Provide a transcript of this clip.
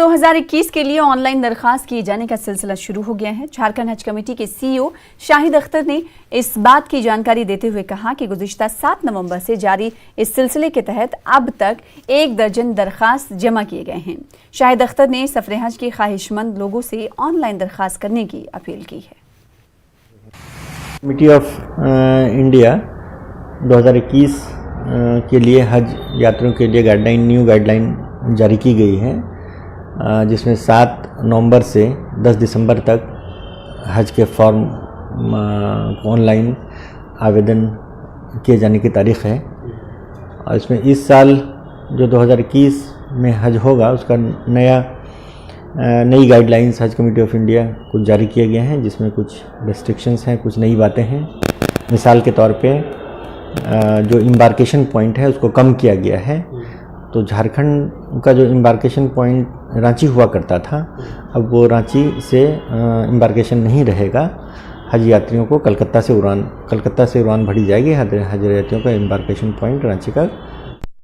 2021 के लिए ऑनलाइन दरखास्त किए जाने का सिलसिला शुरू हो गया है। झारखंड हज कमेटी के सीईओ शाहिद अख्तर ने इस बात की जानकारी देते हुए कहा कि गुज़िश्ता 7 नवंबर से जारी इस सिलसिले के तहत अब तक 1 दर्जन दरखास्त जमा किए गए हैं। शाहिद अख्तर ने सफर हज के ख्वाहिशमंद लोगों से ऑनलाइन दरखास्त करने की अपील की है। कमेटी ऑफ इंडिया 2021 के लिए हज यात्रियों के लिए न्यू गाइडलाइन जारी की गई है, जिसमें 7 नवंबर से 10 दिसंबर तक हज के फॉर्म ऑनलाइन आवेदन किए जाने की तारीख़ है। और इसमें इस साल जो 2021 में हज होगा उसका नई गाइडलाइंस हज कमेटी ऑफ इंडिया कुछ जारी किए गए हैं, जिसमें कुछ रेस्ट्रिक्शंस हैं, कुछ नई बातें हैं। मिसाल के तौर पे जो एम्बार्केशन पॉइंट है उसको कम किया गया है। तो झारखंड का जो एम्बार्केशन पॉइंट रांची हुआ करता था, अब वो रांची से एम्बार्केशन नहीं रहेगा। हज यात्रियों को कलकत्ता से उड़ान भरी जाएगी। हज यात्रियों का एम्बार्केशन पॉइंट रांची का